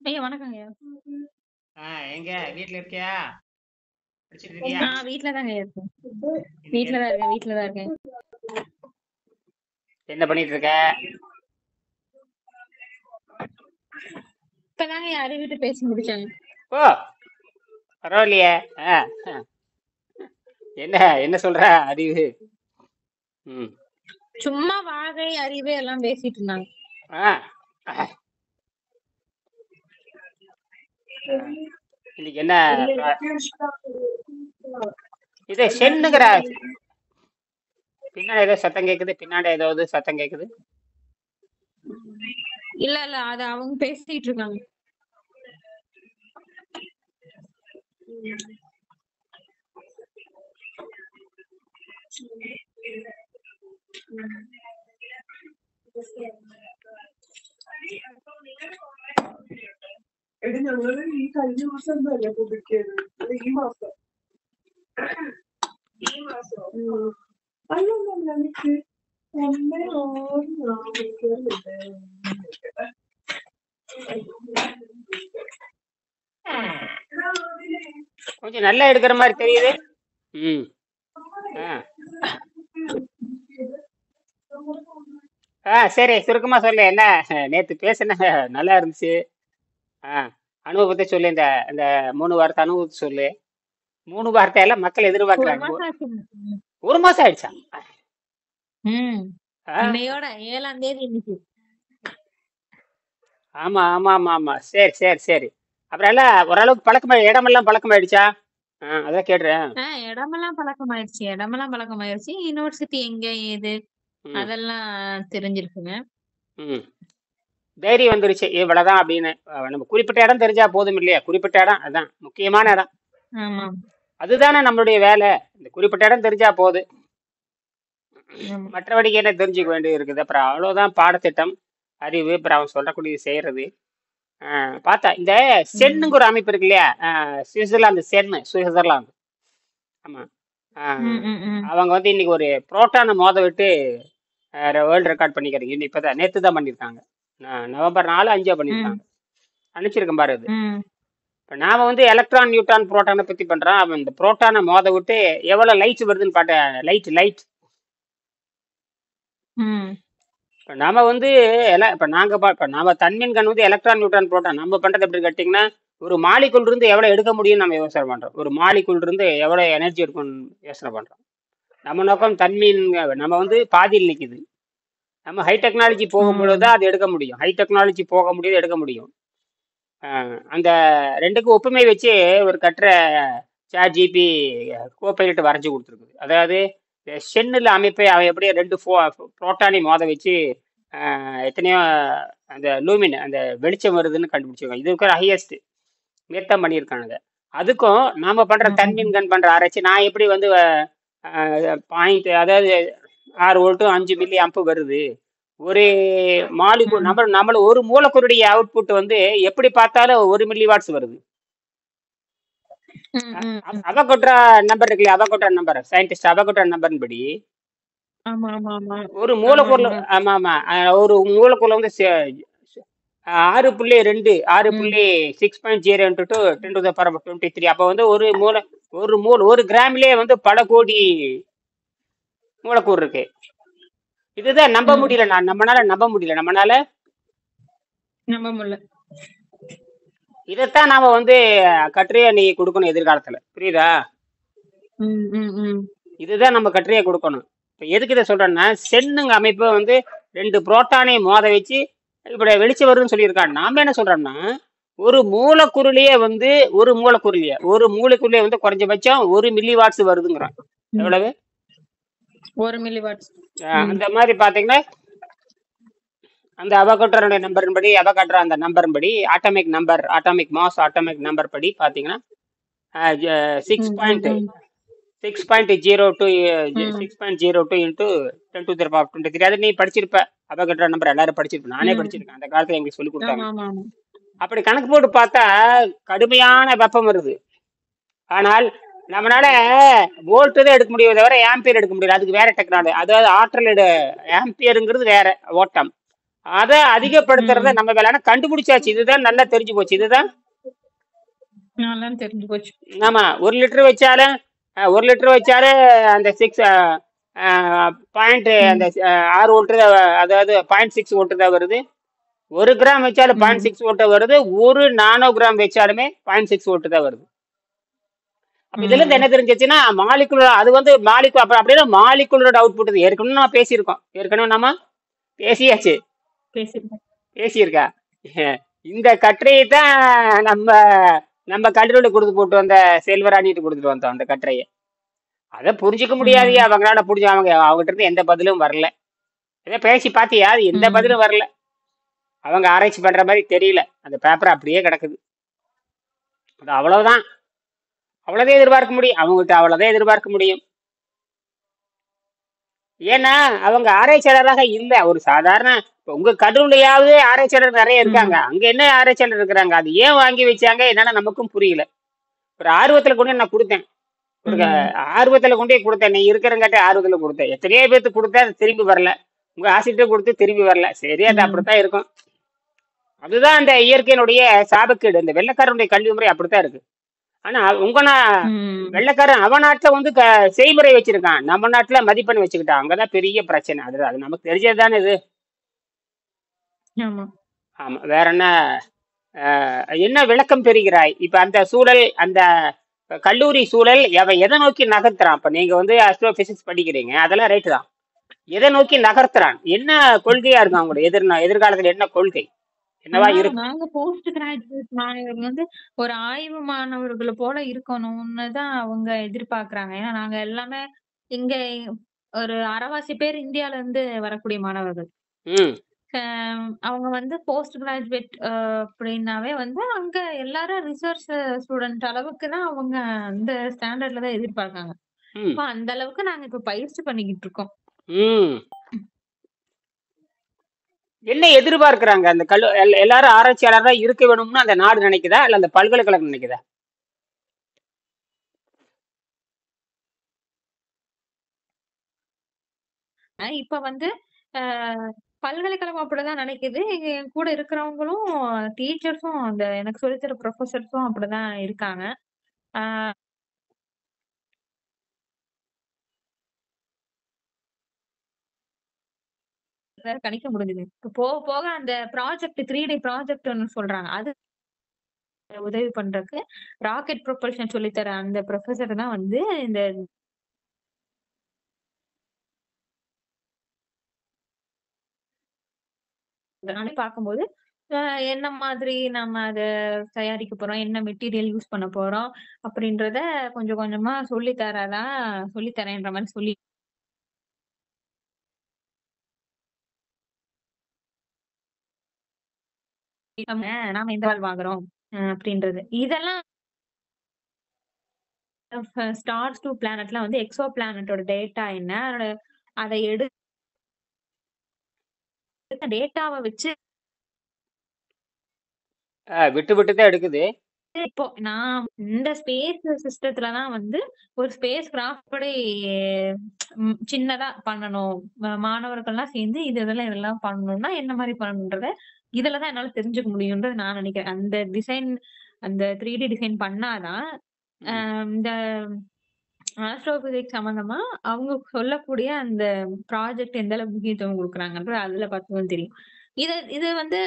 ஐயா வணக்கங்க ஐயா. எங்க வீட்ல இருக்கியா? படிச்சிட்டு இருக்கியா? வீட்ல தாங்க இருக்கேன். இன்னைக்கு வீட்ல தான் இருக்கேன். வீட்ல தான் இருக்கேன். என்ன பண்ணிட்டு இருக்க? இப்பதாங்க ஐயா அறிவிட்டு பேசி முடிச்சாங்க. ஓ, பரவாயில்லையே. ஆ, ஆ. என்ன என்ன சொல்ற அறிவு? ம். சும்மா வாகை அறிவு எல்லாம் பேசிட்டு இருந்தாங்க. ஆ, ஆ. இன்னைக்கு என்ன இது சென்னுங்கிற பின்னாடி ஏதோ சத்தம் கேக்குது. பின்னாடி ஏதாவது சத்தம் கேக்குது. இல்ல இல்ல அது அவங்க பேசிட்டு இருக்காங்க. എടി ഞങ്ങള് ഈ കഴിഞ്ഞ മാസം എന്തല്ലേ പുതുക്കിയത്? അത് ഈ മാസം അല്ലല്ല എനിക്ക് 1/6 கொஞ்சம் நல்லா எடுக்கிற மாதிரி தெரியுது. ம். சரி, சுருக்கமா சொல்லு. என்ன நேத்து பேசுன நல்லா இருந்துச்சு. அனுபவத்தை சொல்லு. இந்த இந்த 3 வாரத்தை அனுபவத்தை சொல்லு. 3 வார்த்தையெல்லாம் மக்கள் எதிர்பார்க்கிறாங்க. 1 மாசம் ஆயிடுச்சா? இன்னையோட 7ஆம் தேதி இன்னைக்கு. ஆமா ஆமா ஆமா ஆமா. சரி சரி சரி. அப்புறம் எல்லாம் ஓரளவுக்கு இடமெல்லாம் பழக்கமாயிடுச்சா? அதான் கேட்டுறேன். இடமெல்லாம் பழக்கமாயிருச்சு. யூனிவர்சிட்டி எங்க ஏது அதெல்லாம் தெரிஞ்சிருக்குங்க. தைரியம் வந்துருச்சு இவ்வளவுதான் அப்படின்னு. நம்ம குறிப்பிட்ட இடம் தெரிஞ்சா போதும் இல்லையா? குறிப்பிட்ட இடம் அதான் முக்கியமான இடம். அதுதானே நம்மளுடைய வேலை. இந்த குறிப்பிட்ட இடம் தெரிஞ்சா போது. மற்றபடிக்கு என்ன தெரிஞ்சுக்க வேண்டியது இருக்குது? அப்புறம் அவ்வளவுதான் பாடத்திட்டம், அறிவு, அப்புறம் அவன் சொல்லக்கூடியது செய்யறது. பார்த்தா இந்த சென்னுங்க ஒரு அமைப்பு இருக்கு இல்லையா? சுவிட்சர்லாந்து. ஆமா. அவங்க வந்து இன்னைக்கு ஒரு புரோட்டானை மோத விட்டு வேர்ல்டு ரெக்கார்ட் பண்ணிக்கிறாங்க. இப்பதான் நேத்து தான் பண்ணிருக்காங்க. நவம்பர் 4, 5 பண்ணிருக்காங்க. அனுப்பிச்சிருக்கேன் பாரு. அது இப்ப நாம வந்து எலக்ட்ரான், நியூட்ரான், புரோட்டானை பத்தி பண்றோம். அவன் இந்த புரோட்டானை மோத விட்டு எவ்வளவு லைட் வருதுன்னு பாட்ட. லைட் இப்ப நாம வந்து நாம தன்மீன் கண் வந்து எலக்ட்ரான், நியூட்ரான், புரோட்டான் நம்ம பண்றது எப்படி கேட்டீங்கன்னா, ஒரு மாலிகுல் இருந்து எவ்வளவு எடுக்க முடியும்னு நம்ம யோசனை பண்றோம். ஒரு மாலிகுல் இருந்து எவ்வளவு எனர்ஜி எடுக்கும்னு யோசனை பண்றோம். நம்ம நோக்கம் தன்மீன். நம்ம வந்து பாதியில் நிக்குது. நம்ம ஹை டெக்னாலஜி போகும்பொழுதுதான் அது எடுக்க முடியும். ஹை டெக்னாலஜி போக முடியாது, எடுக்க முடியும். அந்த ரெண்டுக்கும் ஒப்புமை வச்சு ஒரு கட்டுரை ChatGPT கோபைலட் வரைஞ்சு கொடுத்துருக்குது. அதாவது சென்னுல அமைப்பை அவன் எப்படி 2 புரோட்டானை மோத வச்சு எத்தனையோ அந்த லூமின் அந்த வெளிச்சம் வருதுன்னு கண்டுபிடிச்சிருக்காங்க. இது இருக்கிற ஹையஸ்ட் நிறுத்தம் பண்ணியிருக்கானுங்க. அதுக்கும் நாம பண்ற தன்மீன் கண் பண்ற ஆராய்ச்சி நான் எப்படி வந்து பாயிண்ட், அதாவது 6 வோல்ட்டும் 5 மில்லி ஆம்ப் வருது. ஒரு மாலிகூல் நம்மள ஒரு மூலக்கூறுடைய அவுட்புட் வந்து எப்படி பார்த்தாலும் 1 மில்லி வாட்ஸ் வருது. அவகோட்ரா நம்பர் இருக்குல்ல, Avogadro number, scientist Avogadro number படி ஒரு மூலக்கூறுல ஒரு மூலக்கூறுல வந்து 6.2 6.6.0 × 10⁻23. அப்ப வந்து ஒரு கிராம்லயே வந்து பல கோடி மூலக்கூறு இருக்கு. இதுதான் நம்ப முடியல. நம்மளால நம்ப முடியல. இதைத்தான் நாம வந்து கட்டுரையா நீ கொடுக்கணும் எதிர்காலத்துல. புரியுதா? இதுதான் நம்ம கட்டுரையா கொடுக்கணும். இப்ப எதுக்கு இதை சொல்றேன்னா, சென்னுங்க அமைப்பு வந்து 2 புரோட்டானை மோத வச்சு இப்படி வெளிச்சம் வருதுன்னு சொல்லியிருக்காங்க. நாம என்ன சொல்றோம்னா, ஒரு மூலக்கூறுலயே வந்து ஒரு மூலக்கூறுலயே வந்து குறைஞ்சபட்சம் 1 மில்லி வாட்ஸ் வருதுங்கிறான். எவ்வளவு? 1 மில்லி வாட்ஸ். அந்த மாதிரி பாத்தீங்கன்னா அந்த அவகோட்ரா நம்பரின் படி, அந்த நம்பரின் படி, ஆட்டோமிக் மாஸ் படி பாத்தீங்கன்னா 6.02 × 10⁻23. அதை நீ படிச்சிருப்ப. அவகோட்ரா நம்பர் எல்லாரும் படிச்சிருப்ப. நானே படிச்சிருக்கேன். அந்த காலத்துல எங்களுக்கு சொல்லி கொடுத்தாங்க. அப்படி கணக்கு போட்டு பார்த்தா கடுமையான வெப்பம் வருது. ஆனால் நம்மளால வோல்ட் தான் எடுக்க முடியும், தவிர ஆம்பியர் எடுக்க முடியல. அதுக்கு வேற டெக்னாலஜி. அதாவது ஆற்றல் ஆம்பியருங்கிறது வேற ஓட்டம். அதை அதிகப்படுத்துறத ம். நம்ம வேலை. ஆனா கண்டுபிடிச்சாச்சு, இதுதான் நல்லா தெரிஞ்சு போச்சு. இதுதான் நல்லா தெரிஞ்சு போச்சு. ஆமா. 1 லிட்டர் வச்சாலும் 1 லிட்டர் வச்சாலும் அந்த 6 பாயிண்ட் அந்த ம். 6 வோல்ட் தான் அதாவது 0.6 வோல்ட் தான் வருது. 1 கிராம் வச்சாலும் ம். 0.6 வோல்ட் வருது. 1 நானோகிராம் வச்சாலுமே 0.6 வோல்ட் தான் வருது. அப்ப இதுல இருந்து ம். என்ன தெரிஞ்சிச்சுன்னா மாலிகுலர் அது வந்து மாலிகுலர் அப்ப அப்படின்னா மாலிகுலரோட அவுட்புட் இது. ஏற்கனவே நான் பேசியிருக்கோம். ஏற்கனவே நம்ம பேசியாச்சு. பேசிருக்கோம். பேசியிருக்கா. இந்த கட்டுரையை தான் நம்ம நம்ம கல்லூரியில் கொடுத்து போட்டு வந்த செல்வராணிட்டு கொடுத்துட்டு வந்தோம் அந்த கட்டுரையை. அதை புரிஞ்சுக்க முடியாதையா ம். அவங்களால புரிஞ்சு அவங்ககிட்ட இருந்து எந்த பதிலும் வரல. இதை பேசி பார்த்தியா அது எந்த ம். பதிலும் வரல. அவங்க ஆராய்ச்சி பண்ற மாதிரி தெரியல. அந்த பேப்பர் அப்படியே கிடக்குது. அது அவ்வளவுதான். அவ்வளவுதான் எதிர்பார்க்க முடியும். அவங்ககிட்ட அவ்வளவுதான் எதிர்பார்க்க முடியும். ஏன்னா அவங்க ஆராய்ச்சியாளராக இல்ல. ஒரு சாதாரண இப்ப உங்க கல்லூரியாவது ஆராய்ச்சியாளர் நிறைய இருக்காங்க. ம். அங்க என்ன ஆராய்ச்சியாளர் இருக்கிறாங்க? அது ஏன் வாங்கி வச்சாங்க என்னன்னா நமக்கும் புரியல. ஒரு ஆர்வத்துல கொண்டு நான் கொடுத்தேன். ஒரு ம். ஆர்வத்துல கொண்டே கொடுத்தேன். நீ இருக்கிறங்காட்டி ஆர்வத்துல கொடுத்தேன். எத்தனையோ பேருக்கு கொடுத்தேன், அது திரும்பி வரல. உங்க ஆசிரியர் கொடுத்து திரும்பி வரல. சரி, அது ம். அப்படித்தான் இருக்கும். அதுதான் அந்த இயற்கையினுடைய சாபக்கேடு. இந்த வெள்ளைக்காரனுடைய கல்வி முறை அப்படித்தான் இருக்கு. ஆனா உங்க ம். வெள்ளைக்காரன் அவன் நாட்டுல வந்து செய்முறை வச்சிருக்கான். நம்ம நாட்டுல மதிப்பெண் வச்சுக்கிட்டான். அங்கதான் பெரிய பிரச்சனை. அது நமக்கு தெரிஞ்சது தானே இது. ஆமா. ஆமா. வேற என்ன என்ன விளக்கம் பெறுகிறாய்? இப்ப அந்த சூழல், அந்த கல்லூரி சூழல் எதை நோக்கி நகர்த்துறான்? இப்ப நீங்க வந்து அஸ்ட்ரோ பிசிக்ஸ் படிக்கிறீங்க, அதெல்லாம் ரைட்டு தான். எதை நோக்கி நகர்த்துறான்? என்ன கொள்கையா இருக்கும் அவங்களோட எதிர்காலத்துல என்ன கொள்கை என்னவா இருக்கு? நாங்க போஸ்ட் கிராஜுவேட் மாணவர்கள் வந்து ஒரு ஆய்வு மாணவர்கள போல இருக்கணும்னு தான் அவங்க எதிர்பார்க்கறாங்க. ஏன்னா நாங்க எல்லாமே இங்க ஒரு அரைவாசி பேர் இந்தியால இருந்து வரக்கூடிய மாணவர்கள். ம் அ அவங்க வந்து போஸ்ட் கிராஜுவேட் அப்படின்னாவே வந்து அங்க எல்லாரும் ரிசர்ச் ஸ்டூடெண்ட் அளவுக்கு தான் அவங்க அந்த ஸ்டாண்டர்ட்ல தான் எதிர்பார்க்காங்க. ம் அப்ப அந்த அளவுக்கு நாங்க இப்ப பயிற்சி பண்ணிக்கிட்டு இருக்கோம். ம் என்ன எதிர்பார்க்கறாங்க? அந்த எல்லாரும் ஆராய்ச்சியாளரா இருக்க வேணும்னு அந்த நாடு நினைக்குதா, இல்ல அந்த பல்கலைக்கழகம் நினைக்குதா? இப்ப வந்து அ பல்கலைக்கழகம் அப்படிதான் நினைக்குது. என் கூட இருக்கிறவங்களும் டீச்சர்ஸும் அந்த எனக்கு சொல்லித் தர புரொஃபசர்ஸும் அப்படிதான் இருக்காங்க. ஆ அத கணிக்க முடிஞ்சுது. இப்ப போக போக அந்த ப்ராஜெக்ட் 3D ப்ராஜெக்ட் ஒண்ணு சொல்றாங்க. அது உதவி பண்றதுக்கு ராக்கெட் ப்ரொபல்ஷன் சொல்லித் தர அந்த புரொஃபசர் தான் வந்து இந்த நானே பார்க்கும்போது, அ என்ன மாதிரி நம்ம அத தயாரிக்க போறோம், என்ன மெட்டீரியல் யூஸ் பண்ண போறோம், அப்படின்றத கொஞ்சம் கொஞ்சமா சொல்லி தரேன்ற மாரி சொல்லி நாம இந்த நாள் வாங்குறோம் அப்படின்றது. இதெல்லாம் ஸ்டார்ஸ் டூ பிளானட்லாம் வந்து எக்ஸோ பிளானட்டோட டேட்டா என்ன? அத எடுத்த டேட்டாவ வச்சு விட்டு விட்டு தான் எடுக்குது. இப்போ நான் இந்த ஸ்பேஸ் சிஸ்டத்துல தான் வந்து ஒரு ஸ்பேஸ் கிராஃப்ட் படி சின்னதா பண்ணணும். மாணவர்கள்லாம் சேர்ந்து இதெல்லாம் பண்ணணும்னா என்ன மாரி பண்ணணுன்றத இதுல தான் என்னால தெரிஞ்சுக்க முடியும்ன்றது நான் நினைக்கிறேன். அந்த 3D டிசைன் பண்ணாதான் ம் இந்த ஆஸ்ட்ரோபிசிக்ஸ் சம்மந்தமா அவங்க சொல்லக்கூடிய அந்த ப்ராஜெக்ட் எந்த அளவுக்கு முக்கியத்துவம் குடுக்குறாங்கன்றது அதுல பார்த்தாதான் தெரியும். இது வந்து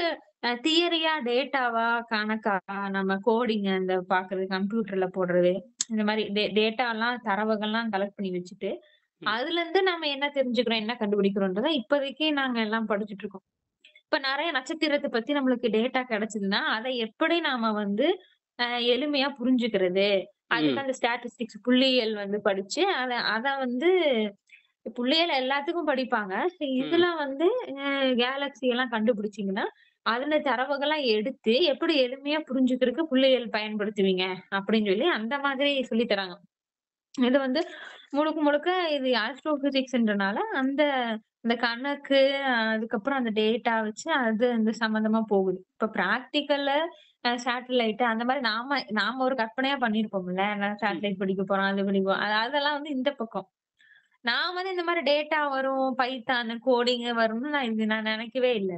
தியரியா, டேட்டாவா, கணக்கா, நம்ம கோடிங் அந்த பாக்குறது, கம்ப்யூட்டர்ல போடுறது, இந்த மாரி டேட்டாலாம் தரவுகள்லாம் கலெக்ட் பண்ணி வச்சுட்டு, ம் அதுலருந்து நம்ம என்ன தெரிஞ்சுக்கிறோம், என்ன கண்டுபிடிக்கிறோம்ன்றத இப்போதைக்கு நாங்க எல்லாம் படிச்சுட்டு இருக்கோம். இப்ப நெறைய நட்சத்திரத்த பத்தி நம்மளுக்கு டேட்டா கிடைச்சதுன்னா, அத எப்படி நாம வந்து எளிமையா புரிஞ்சுக்கிறது? அதுக்கு ம் அந்த ஸ்டாட்டிஸ்டிக்ஸ் புள்ளியியல் வந்து படிச்சு, அத அத வந்து புள்ளியியல் எல்லாத்துக்கும் படிப்பாங்க. ம் இதுல வந்து கேலக்ஸி எல்லாம் கண்டுபிடிச்சீங்கன்னா, அதுல தரவுகள்லாம் எடுத்து எப்படி எளிமையா புரிஞ்சுக்கிறதுக்கு புள்ளியியல் பயன்படுத்துவீங்க? அப்படின்னு சொல்லி அந்த மாதிரி சொல்லி தராங்க. இது வந்து முழுக்க முழுக்க இது ஆஸ்ட்ரோ பிசிக்ஸ்ன்றனால அந்த இந்த கணக்கு, அதுக்கப்புறம் அந்த டேட்டா வச்சு அது அந்த சம்மந்தமா போகுது. இப்ப பிராக்டிகல்ல சேட்டலைட் அந்த மாரி நாம நாம ஒரு கற்பனையா பண்ணியிருப்போம்ல. நான் ம் சேட்டலைட் படிக்க போறோம், அது படிக்க போறோம். அதெல்லாம் வந்து இந்த பக்கம். நான் வந்து இந்த மாரி டேட்டா வரும், பைத்தான், கோடிங் வரும்னு நான் நினைக்கவே இல்ல.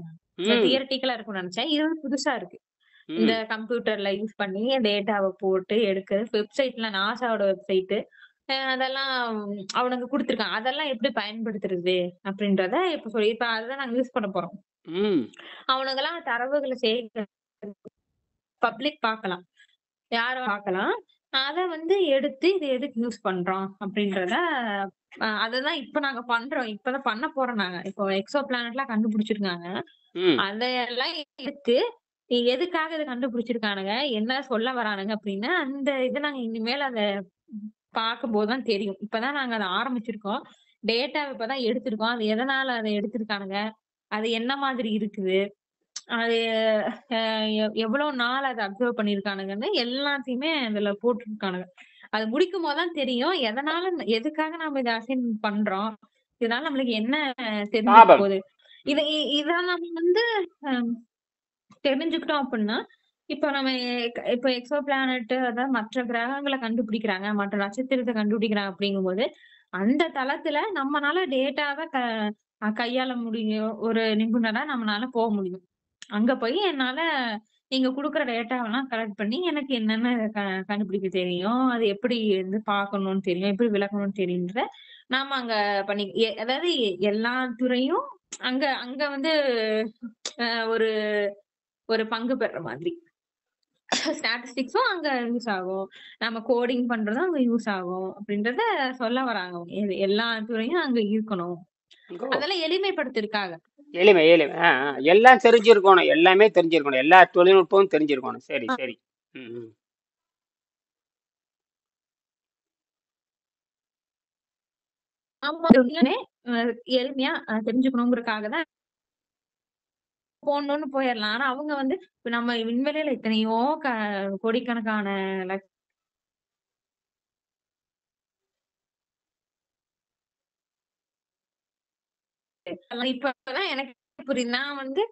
ம் தியரிட்டிக்கலா இருக்கும்னு நினைச்சேன். இது வந்து புதுசா இருக்கு. இந்த ம் கம்ப்யூட்டர்ல யூஸ் பண்ணி டேட்டாவ போட்டு எடுக்கிறது. வெப்சைட்ல நாசாவோட வெப்சைட் அதெல்லாம் அவனுங்க குடுத்துருக்காங்க. அதெல்லாம் எப்படி பயன்படுத்துறது அப்படின்றத இப்ப அதுதான் நாங்க யூஸ் பண்ண போறோம். ம் அவனுங்கலாம் தரவுகள பப்ளிக் பார்க்கலாம். யாரும் பார்க்கலாம். அத வந்து எடுத்து இது எதுக்கு யூஸ் பண்றோம் அப்படின்றத அததான் இப்ப நாங்க பண்றோம். இப்பதான் பண்ண போறோம் நாங்க. இப்போ எக்ஸோ பிளானட்லாம் கண்டுபிடிச்சிருக்காங்க. ம் அதையெல்லாம் எடுத்து எதுக்காக இத கண்டுபிடிச்சிருக்கானுங்க? என்ன சொல்ல வரானுங்க அப்படின்னா, அந்த இத நாங்க இனிமேல் அத பார்க்கும்போது தான் தெரியும். இப்பதான் நாங்க அத ஆரம்பிச்சிருக்கோம். டேட்டா இப்பதான் எடுத்திருக்கோம். அது எதனால அத எடுத்திருக்கானுங்க? அது என்ன மாதிரி இருக்குது? அது அ எவ்வளோ நாள் அத அப்சர்வ் பண்ணியிருக்கானுங்கன்னு எல்லாத்தையுமே அதுல போட்டுருக்கானுங்க. அது முடிக்கும்போது தான் தெரியும். எதுக்காக நாம இத அசைன் பண்றோம்? இதனால நம்மளுக்கு என்ன தெரிஞ்சுக்க லாபம். போகுது? இத இத நம்ம வந்து அ தெரிஞ்சுக்கிட்டோம் அப்டின்னா, இப்ப நம்ம இப்ப எக்ஸோ பிளானட் அதாவது மற்ற கிரகங்கள கண்டுபிடிக்கிறாங்க, மற்ற நட்சத்திரத்த கண்டுபிடிக்கிறாங்க அப்படிங்கும்போது, அந்த தளத்துல நம்மனால டேட்டாவ கையாள முடியும். ஒரு நிபுணரா நம்மனால முடியும். அங்க போய் என்னால நீங்க குடுக்குற டேட்டாவெல்லாம் கலெக்ட் பண்ணி எனக்கு என்னென்ன கண்டுபிடிக்க தெரியும். அது எப்படி வந்து பார்க்கணும்னு தெரியும். எப்படி விளக்கணும்னு தெரியும்ன்றத நாம அங்க பண்ணி அதாவது எல்லா துறையும் அங்க அங்க வந்து ஒரு ஒரு பங்கு பெறுற மாதிரி. ஸ்டாட்டிஸ்டிக்ஸும் அங்க யூஸ் ஆகும். நம்ம கோடிங் பண்றதும் அங்க யூஸ் ஆகும். அப்படின்றத சொல்ல வராங்க அவங்க. எல்லா துறையும் அங்க இருக்கணும். ஓ! அதெல்லாம் எளிமைப்படுத்திருக்காங்க. எளிமை, எளிமை. எல்லாம் தெரிஞ்சிருக்கணும். எல்லாமே தெரிஞ்சிருக்கணும். எல்லா தொழில்நுட்பமும் தெரிஞ்சிருக்கணும். சரி, சரி. ம், ம். ஆமா. அ எளிமையா தெரிஞ்சுக்கணுங்கிறதுக்காக தான் போடணும்னு போயிரலாம். ஆனா அவங்க வந்து இப்ப நம்ம விண்வெளியில எத்தனையோ கோடிக்கணக்கான இப்பதான் எனக்கு புரியுது. நான் வந்து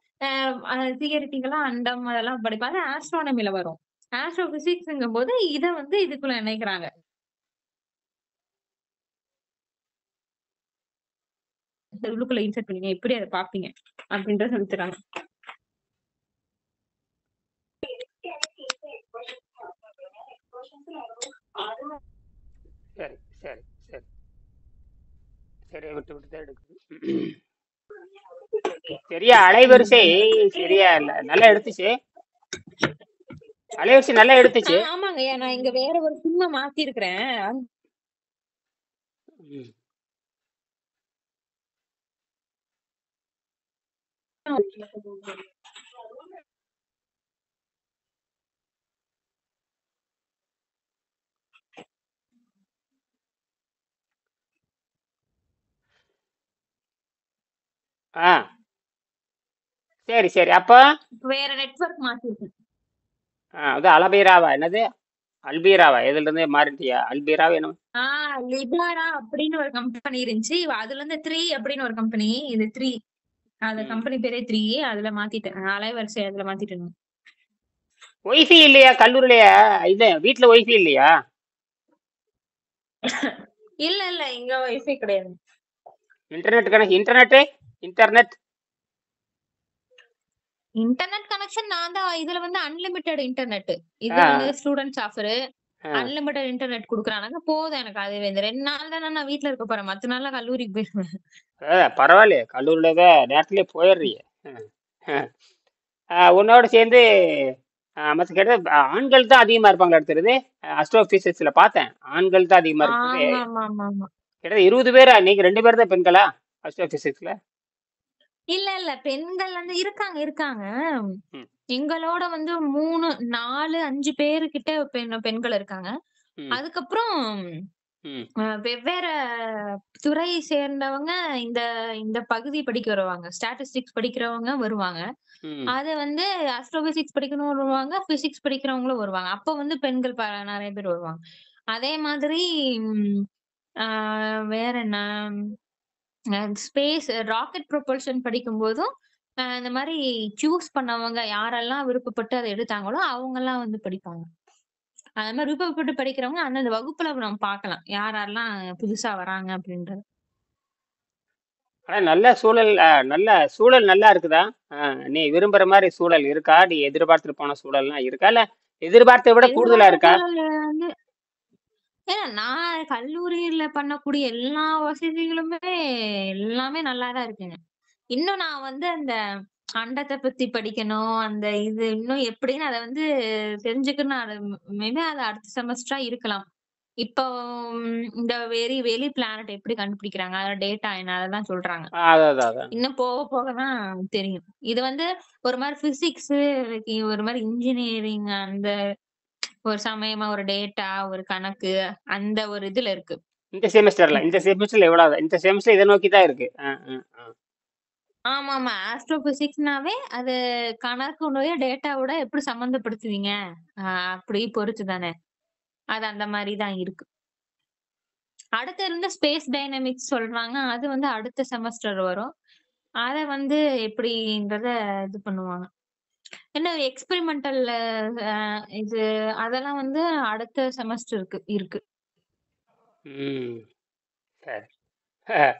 தியரிட்டிக்கலா அண்டம் அதெல்லாம் படிப்பேன். அது ஆஸ்ட்ரோனமில வரும். ஆஸ்ட்ரோ பிசிக்ஸ்ங்கும்போது இத வந்து இதுக்குள்ள இணைக்கிறாங்க. உள்ளுக்குள்ள இன்சர்ட் பண்ணீங்க. எப்படி அத பார்ப்பீங்க? அப்படின்றத சொல்லித் தராங்க. சரி, சரி, சரி. சரியா விட்டு விட்டு தான் எடுக்குது. சரியா அலைவரிசை சரியா இல்ல. நல்லா எடுத்துச்சு. அலைவரிசை நல்லா எடுத்துச்சு. ஆமாங்கய்யா. நான் இங்க வேற ஒரு சிம்ம மாத்திருக்கிறேன். ம். ஆ சரி, சரி. அப்ப வேற நெட்வொர்க் மாத்திருக்கேன். அது அலபீராவா? என்னது? அல்பீராவா? எதுல இருந்து மாறிட்டியா? அல்பீராவா என்ன? லிபாரா அப்படின்னு ஒரு கம்பெனி இருந்துச்சு. அதுல இருந்து 3 அப்படின்னு ஒரு கம்பெனி. இது 3 அந்த ம். கம்பெனி பேரே 3 அதுல மாத்திட்டேன். அலைவரிசை அதுல மாத்திட்டேன். ஒய்ஃபை இல்லையா கல்லூரிலயா? இது வீட்ல ஒய்ஃபை இல்லையா? இல்ல, இல்ல. இங்க வைஃபை கிடையாது. Internet connect internet internet connection நான் தான் இதுல வந்து அன்லிமிட்டெட் இன்டர்நெட். இது ஆ வந்து ஸ்டூடண்ட்ஸ் ஆஃபர். ஆ அன்லிமிட்டெட் இன்டர்நெட் குடுக்குறானுங்க. போதும் எனக்கு அதுவே. இந்த 2 நாள் தானே நான் வீட்ல இருக்க போறேன். மத்த நாள்லாம் கல்லூரிக்கு போயிருவேன். பரவாயில்லையே கல்லூரில தான் நேரத்திலே போயிடுறியே. உன்னோட சேர்ந்து மற்ற கேட்ட ஆண்கள் தான் அதிகமா இருப்பாங்களா எடுத்துருது. அஸ்ட்ரோ பிசிக்ஸ்ல பார்த்தேன் ஆண்கள் தான் அதிகமா இருக்குது. ஆமாமாமாமா. கிட்டத்தட்ட 20 பேரா? நீங்க 2 பேர் தான் பெண்களா அஸ்ட்ரோ பிசிக்ஸ்ல? இல்ல, இல்ல. பெண்கள் வந்து இருக்காங்க, இருக்காங்க. ம் எங்களோட வந்து 3, 4, 5 பேரு கிட்ட பெண்கள் இருக்காங்க. ம் அதுக்கப்புறம் ம் வெவ்வேற துறை சேர்ந்தவங்க இந்த இந்த பகுதி படிக்க வருவாங்க. ஸ்டாட்டிஸ்டிக்ஸ் படிக்கிறவங்க வருவாங்க. ம் அது வந்து ஆஸ்ட்ரோபிசிக்ஸ் படிக்கணும் வருவாங்க. பிசிக்ஸ் படிக்கிறவங்களும் வருவாங்க. அப்ப வந்து பெண்கள் நெறைய பேர் வருவாங்க. அதே மாதிரி ம் ஆ வேற என்ன? ஸ்பேஸ் ராக்கெட் ப்ரொபல்ஷன் படிக்கும்போதும், இந்த மாரி சூஸ் பண்ணவங்க யாரெல்லாம் விருப்பப்பட்டு அத எடுத்தாங்களோ, அவங்கலாம் வந்து படிப்பாங்க. அது மாரி விருப்பப்பட்டு படிக்கிறவங்க அந்தந்த வகுப்புல நம்ம பார்க்கலாம். யார் யாரெல்லாம் புதுசா வராங்க அப்படின்றது. ஆனா நல்ல சூழல் நல்லா இருக்குதா? நீ விரும்புற மாதிரி சூழல் இருக்கா? நீ எதிர்பார்த்துட்டு போன சூழல்லாம் இருக்கா? இல்ல எதிர்பார்த்ததை விட கூடுதலா எதிர்பார்த்த இருக்கா? சூழல் வந்து ஏன்னா நான் கல்லூரியில பண்ணக்கூடிய எல்லா வசதிகளுமே எல்லாமே நல்லா தான் இருக்குங்க. இன்னும் நான் வந்து அந்த அண்டத்த பத்தி படிக்கணும். அந்த இது இன்னும் எப்படின்னு அத வந்து தெரிஞ்சுக்கணும். அது மேபி அது அடுத்த செமஸ்டரா இருக்கலாம். இப்போ இந்த வெளி பிளானட் எப்படி கண்டுபிடிக்கிறாங்க? அதோட டேட்டா என்ன? அதெல்லாம் சொல்றாங்க. அதான் அதான் அதான். இன்னும் போக போக தான் தெரியும். இது வந்து ஒரு மாரி பிசிக்ஸு, ஒரு மாரி இன்ஜினியரிங் அந்த ஒரு சமயமா ஒரு டேட்டா, ஒரு கணக்கு அந்த ஒரு இதுல இருக்கு. இந்த செமிஸ்டர்ல எவ்வளவு? இந்த செமிஸ்டர் இதை நோக்கி தான் இருக்கு. ஆமாமா. ஆஸ்ட்ரோ பிசிக்ஸ்னாவே அது கணக்குடைய டேட்டாவோட எப்படி சம்மந்தப்படுத்துவீங்க? அ அப்படி பொறுத்து தானே. அது அந்த மாரி தான் இருக்கு. அடுத்து இருந்து ஸ்பேஸ் டைனமிக்ஸ் சொல்றாங்க. அது வந்து அடுத்த செமஸ்டர் வரும். அத வந்து எப்படின்றத இது பண்ணுவாங்க. இன்னும் எக்ஸ்பெரிமெண்டல் அ இது அதெல்லாம் வந்து அடுத்த செமஸ்டருக்கு இருக்கு. ம். சரி. அஹ்,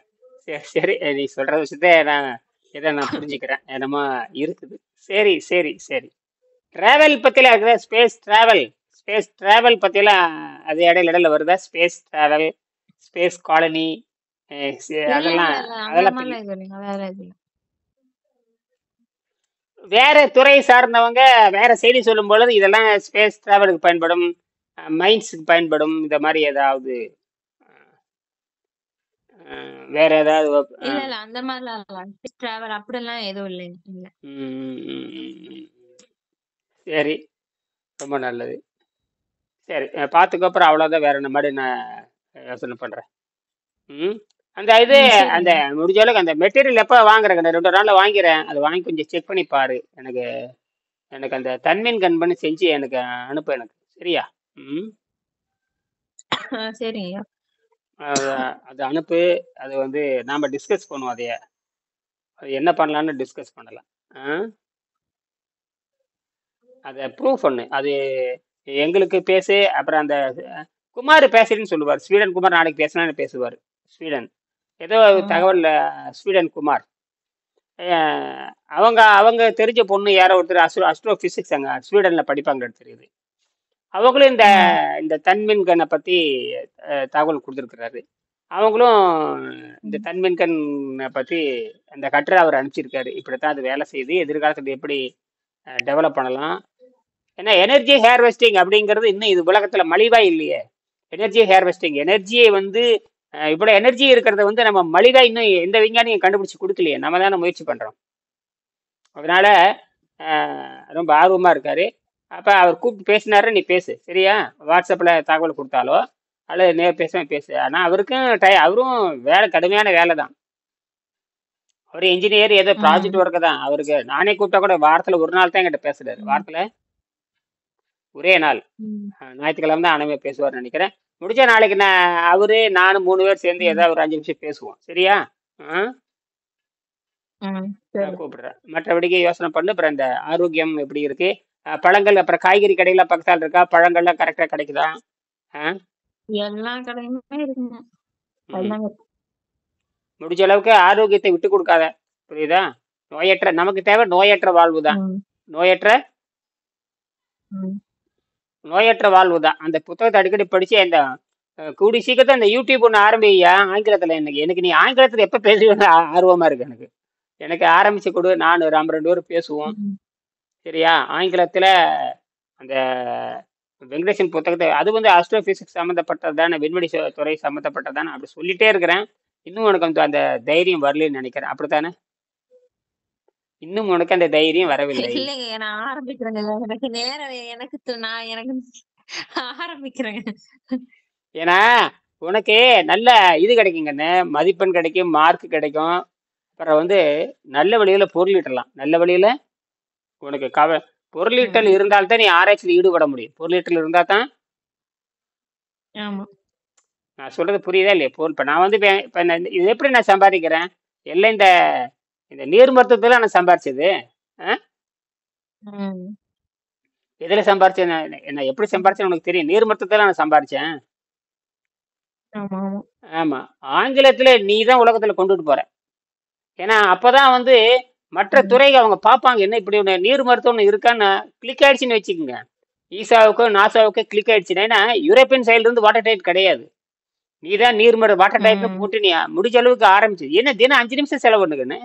சரி சரி. நீ சொல்ற விஷயத்த நான் புரிஞ்சுக்கிறேன். என்னமோ இருக்குது. சரி சரி சரி. டிராவல் பத்திலாம் இருக்குதா? ஸ்பேஸ் டிராவல் பத்திலாம் அது இடையில வருதா? ஸ்பேஸ் டிராவல், ஸ்பேஸ் காலனி, இல்ல, அதெல்லாம் இல்ல, இல்ல. அந்த அதெல்லாம் மாரிலாம் எதுவும் இல்லைங்க. அதெல்லாம் எதுவும் இல்ல. வேற துறை சார்ந்தவங்க வேற செய்தி சொல்லும் பொழுது இதெல்லாம் ஸ்பேஸ் டிராவலுக்கு பயன்படும், மைன்ஸுக்கு பயன்படும், இந்த மாதிரி ஏதாவது வேற ஏதாவது இல்ல, இல்ல. அந்த மாரிலாம் இல்ல. டிராவல் அப்படிலாம் எதுவும் இல்லைங்க. இல்ல. ம், சரி, ரொம்ப நல்லது. சரி, பார்த்துக்க. அப்புறம் அவ்வளோதான். வேற என்ன மாதிரி நான் யோசனை பண்றேன். ம் அந்த இது அந்த சரிங்க. முடிஞ்ச அளவுக்கு அந்த மெட்டீரியல் எப்போ வாங்குறேங்க? 2 நாள்ல வாங்கிறேன். அது வாங்கி கொஞ்சம் செக் பண்ணி பாரு. எனக்கு எனக்கு அந்த தன்மீன் கண் பண்ணி செஞ்சு எனக்கு அனுப்பு எனக்கு. சரியா? ம் சரிங்கய்யா. அது அது அனுப்பு. அது வந்து நாம டிஸ்கஸ் பண்ணுவோம் அதைய. அது என்ன பண்ணலாம்னு டிஸ்கஸ் பண்ணலாம். ஆ? அதை ப்ரூவ் பண்ணு. அது எங்களுக்கு பேசு. அப்புறம் அந்த குமார் பேசுறேன்னு சொல்லுவார். ஸ்வீடன் குமார் நாளைக்கு பேசினான்னு பேசுவார். ஸ்வீடன் ஏதோ ம். தகவல். ஸ்வீடன் குமார். அவங்க அவங்க தெரிஞ்ச பொண்ணு யாரோ ஒருத்தர் அஸ்ட்ரோ பிசிக்ஸ் அங்கே ஸ்வீடனில் படிப்பாங்க தெரியுது. அவங்களும் இந்த ம். இந்த தன்மின்கனை பற்றி தகவல் கொடுத்துருக்குறாரு. அவங்களும் இந்த ம். தன்மின்கனை பற்றி அந்த கட்டுரை அவர் அனுப்பிச்சிருக்காரு. இப்படித்தான் அது வேலை செய்யுது, எதிர்காலத்தில் எப்படி டெவலப் பண்ணலாம். ஏன்னா எனர்ஜி ஹேர்வெஸ்டிங் அப்படிங்கிறது இன்னும் இது உலகத்தில் மலிவா இல்லையே. எனர்ஜி ஹேர்வெஸ்டிங் எனர்ஜியை வந்து இவ்வளோ எனர்ஜி இருக்கிறத வந்து நம்ம மலிவா இன்னும் எந்த விஞ்ஞானியும் கண்டுபிடிச்சி கொடுக்கலையே. நம்ம தானே முயற்சி பண்ணுறோம். அதனால ரொம்ப ஆர்வமாக இருக்காரு. அப்போ அவர் கூப்பிட்டு பேசினாரு. நீ பேசு. சரியா? வாட்ஸ்அப்பில் தகவல் கொடுத்தாலோ அல்லது பேசு. ஆனால் அவரும் வேலை, கடுமையான வேலை தான். அவர் இன்ஜினியர், ஏதோ ப்ராஜெக்ட் ம். ஒர்க்கு தான் அவருக்கு. நானே கூப்பிட்டா கூட வாரத்தில் ஒரு நாள் தான் என்கிட்ட பேசுறாரு. ம். வாரத்தில் ஒரே நாள். ம். ஞாயிற்றுக்கிழமை தான் அனைமே பேசுவார்னு நினைக்கிறேன். முடிஞ்சா நாளைக்கு நானும் 3 பேர் சேர்ந்து ம். ஏதாவது ஒரு 5 நிமிஷம் பேசுவோம். சரியா? ம். நான் சரி. கூப்பிடுறேன். மற்றபடிக்கு யோசனை பண்ணு. அப்புறம் இந்த ஆரோக்கியம் எப்படி இருக்கு? பழங்கள், அப்புறம் காய்கறி கடையெல்லாம் பக்கத்தால் இருக்கா? பழங்கள்லாம் கரெக்டாக கிடைக்குதா? ஆ? எல்லா கடையுமே இருக்குங்க. ம் எல்லாமே இருக்கு. முடிஞ்ச அளவுக்கு ஆரோக்கியத்தை விட்டு கொடுக்காத. புரியுதா? நமக்கு தேவை நோயற்ற வாழ்வு தான். ம். நோயற்ற ம். நோயற்ற வாழ்வு தான். அந்த புத்தகத்தை அடிக்கடி படிச்சு அந்த கூடி சீக்கிரத்தை அந்த யூடியூப் ஒன்று ஆரம்பியா ஆங்கிலத்தில். எனக்கு நீ ஆங்கிலத்தில் எப்போ பேசுவேன்னு ஆர்வமா இருக்கு எனக்கு. எனக்கு ஆரம்பிச்சு கொடு. நம்ம 2 பேரும் பேசுவோம். ம். சரியா? ஆங்கிலத்தில் அந்த வெங்கடேசன் புத்தகத்தை, அது வந்து ஆஸ்ட்ரோ பிசிக்ஸ் சம்மந்தப்பட்டது தானே, விண்வெளி துறை சம்மந்தப்பட்டது தானே, அப்படி சொல்லிட்டே இருக்கிறேன். இன்னும் உனக்கு அந்த தைரியம் வரலன்னு நினைக்கிறேன். அப்படித்தானே? இன்னும் உனக்கு அந்த தைரியம் வரவில்லை. இல்லைங்க. நான் ஆரம்பிக்கிறேங்க. எனக்கு நேரம் எனக்கு எனக்கு ஆரம்பிக்கிறேங்க. ஏன்னா உனக்கு நல்ல இது கிடைக்குங்கண்ணே. மதிப்பெண் கிடைக்கும், மார்க் கிடைக்கும். அப்புறம் வந்து நல்ல வழியில பொருளீட்டலாம். நல்ல வழியில உனக்கு பொருளீட்டல் ம். இருந்தால்தான் நீ ஆராய்ச்சியில் ஈடுபட முடியும். பொருளீட்டல் இருந்தா தான். ஆமா. நான் சொல்றது புரியுதா இல்லையா? இப்போ நான் வந்து இப்போ இது எப்படி நான் சம்பாதிக்கிறேன்? எல்லாம் இந்த இந்த நீர் மருத்துவத்துல நான் சம்பாரிச்சது. ம். எதுல சம்பாரிச்சேன்? என்ன எப்படி சம்பாரிச்சேன்னு உனக்கு தெரியும். நீர் மருத்துவத்துல நான் சம்பாரிச்சேன். ஆமா, ஆமா. ஆமா. ஆங்கிலத்துல நீ தான் உலகத்துல கொண்டுட்டு போற. ஏன்னா அப்பதான் வந்து மற்ற ம். துறை அவங்க பார்ப்பாங்க, என்ன இப்படி ஒன்று நீர் மருத்துவம் ஒண்ணு இருக்கான்னு கிளிக் ஆயிடுச்சுன்னு வச்சுக்கோங்க. ஈசாவுக்கோ நாசாவுக்கோ கிளிக் ஆயிடுச்சுன்னா, ஏன்னா யூரோப்பியன் சைடுல இருந்து வாட்டர் டைட் கிடையாது. நீ தான் நீர்மறை வாட்டர் டைட்னு ம். போட்டு நீ முடிஞ்ச அளவுக்கு ஆரம்பிச்சு என்ன தினம் 5 நிமிஷம் செலவு பண்ணுங்கன்னு.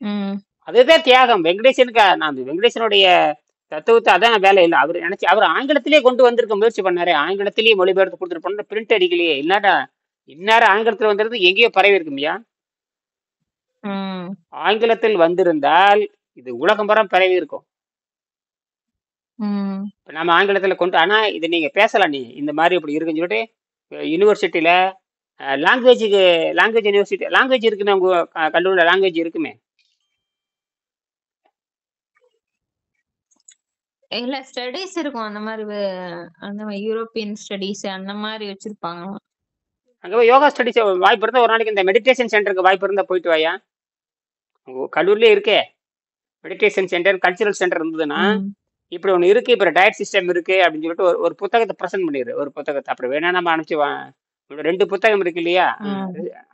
ம். அதுதான் தியாகம். வெங்கடேசனுக்கு நான் வெங்கடேசனுடைய தத்துவத்தை அதான் வேலை இல்லை. அவர் நினைச்சு அவர் ஆங்கிலத்திலேயே கொண்டு வந்திருக்க முயற்சி பண்ணாரு. ஆங்கிலத்திலேயே மொழிபெயர்த்து கொடுத்துட்டு போன பிரிண்ட் அடிக்கலையே. இல்லாட்டா இந்நேரம் ஆங்கிலத்தில் வந்திருந்து எங்கேயோ பரவி இருக்கும்யா. ம். ஆங்கிலத்தில் வந்திருந்தால் இது உலகம் பூரா பரவி இருக்கும். ம். இப்ப நம்ம ஆங்கிலத்தில் கொண்டு ஆனா இதை நீங்க பேசலாம். நீ இந்த மாதிரி இப்படி இருக்குன்னு சொல்லிட்டு யூனிவர்சிட்டியில லாங்குவேஜ் யூனிவர்சிட்டி லாங்குவேஜ் இருக்குன்னு உங்க கல்லூரியில் லாங்குவேஜ் இருக்குமே. இல்ல ஸ்டடீஸ் இருக்கும். அந்த மாதிரி யூரோப்பியன் ஸ்டடீஸ் அந்த மாதிரி வச்சிருப்பாங்க. அங்கே போய் யோகா ஸ்டடிஸ் வாய்ப்பு இருந்தால் ஒரு நாளைக்கு இந்த மெடிடேஷன் சென்டருக்கு வாய்ப்பு இருந்தால் போயிட்டு வாயா. உங்க கல்லூரிலே இருக்கே மெடிடேஷன் சென்டர், கல்ச்சுரல் சென்டர் இருந்ததுன்னா ம். இப்படி ஒன்று இருக்கு, இப்போ டயட் சிஸ்டம் இருக்கு அப்படின்னு சொல்லிட்டு ஒரு புத்தகத்தை ப்ரெசென்ட் பண்ணிடு. ஒரு புத்தகத்தை அப்படி வேணா நம்ம அனுப்பிச்சு 2 புத்தகம் இருக்கு இல்லையா, ம்.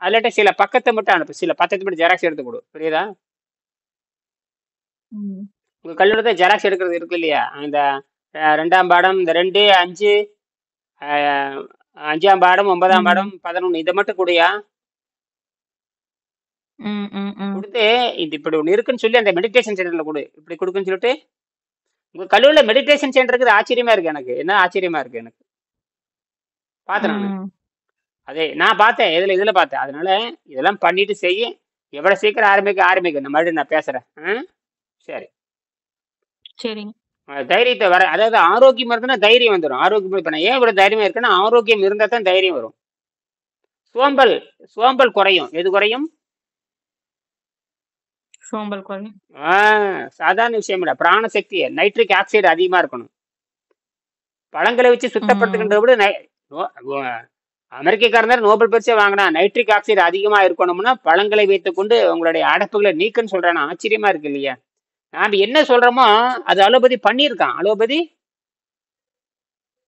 அதுலட்ட சில பக்கத்தை மட்டும் அனுப்பு, சில பக்கத்தை மட்டும் ஜெராக்ஸ் எடுத்து கொடு, புரியுதா? ம். உங்க கல்லூரி தான் ஜெராக்ஸ் எடுக்கிறது இருக்கு இல்லையா, அந்த 2ஆம் பாடம், இந்த 2, 5, 5ஆம் பாடம், 9ஆம் ம். பாடம், 11 இதை மட்டும் கூடயா ம். ம். ம். கொடுத்து, இது இப்படி ஒன்று இருக்குன்னு சொல்லி அந்த மெடிடேஷன் சென்டர்ல கொடு, இப்படி கொடுக்குன்னு சொல்லிட்டு. உங்க கல்லூரியில் மெடிடேஷன் சென்டர் இருக்குது, ஆச்சரியமா இருக்கு எனக்கு. என்ன ஆச்சரியமா இருக்கு எனக்கு, பார்த்தேன் நான். ம். அதே நான் பார்த்தேன், இதில் பார்த்தேன். அதனால இதெல்லாம் பண்ணிட்டு செய்ய, எவ்வளோ சீக்கிரம் ஆரம்பிக்க இந்த மாதிரி நான் பேசுகிறேன். சரி, சரிங்க. தைரியத்தை வர, அதாவது ஆரோக்கியம் இருந்ததுன்னா தைரியம் வந்துடும். ஆரோக்கியம் இப்போ நான் ஏன் இவ்வளோ தைரியமாக இருக்கேன்னா, ஆரோக்கியம் இருந்தால் தான் தைரியம் வரும். சோம்பல் குறையும். எது குறையும்? சோம்பல் குறையும். சாதாரண விஷயம் இல்லை. பிராணசக்தி, நைட்ரிக் ஆக்சைடு அதிகமாக இருக்கணும். பழங்களை வச்சு ம். சுத்தப்படுத்துகின்ற விட அமெரிக்காரர் நோபல் பரிசை வாங்கினா நைட்ரிக் ஆக்சைடு அதிகமாக இருக்கணும்னா பழங்களை வைத்துக்கொண்டு உங்களுடைய அடைப்புகளை நீக்குன்னு சொல்றானா. ஆச்சரியமா இருக்கு இல்லையா? நாம என்ன சொல்றோமோ அது அலோபதி பண்ணியிருக்கான். அலோபதி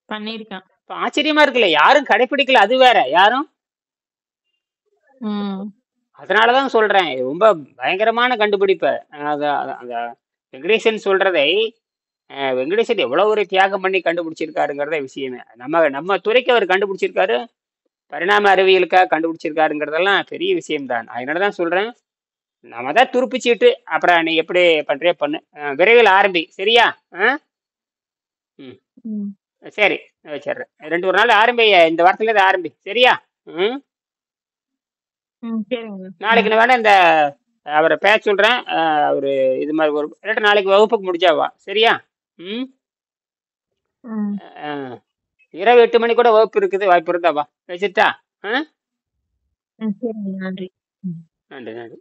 பண்ணிருக்கான். இப்ப ஆச்சரியமா இருக்குல்ல. யாரும் கடைபிடிக்கல, அது வேற. யாரும். ம். அதனாலதான் சொல்றேன், இது ரொம்ப பயங்கரமான கண்டுபிடிப்பு. அந்த வெங்கடேசன் சொல்றதை, வெங்கடேசன் எவ்வளவு ஒரு தியாகம் பண்ணி கண்டுபிடிச்சிருக்காருங்கிறத விஷயமே. நம்ம துறைக்கு அவர் கண்டுபிடிச்சிருக்காரு, பரிணாம அறிவியலுக்காக கண்டுபிடிச்சிருக்காருங்கிறதெல்லாம் பெரிய விஷயம்தான். அதனாலதான் சொல்றேன், நம்ம தான் துருப்பிச்சுட்டு அப்புறம் நீ எப்படி பண்றியோ பண்ணு. விரைவில் ஆரம்பி, சரியா? ம், ம். சரி, வச்சிடுறேன். 2 நாள் ஆரம்பி, இந்த வாரத்துல இருந்து ஆரம்பி, சரியா? ம், ம். சரிங்க. நாளைக்கு நான் வேணா இந்த அவரை பேச சொல்றேன். அவரு இது மாதிரி ஒரு இல்லாட்டி நாளைக்கு வகுப்புக்கு முடிஞ்சாவா, சரியா? ம், ம். இரவு 8 மணி கூட வகுப்பு இருக்குது, வாய்ப்பு இருந்தாவா. வச்சுட்டா? ம். சரிங்க. நன்றி. ம். நன்றி, நன்றி.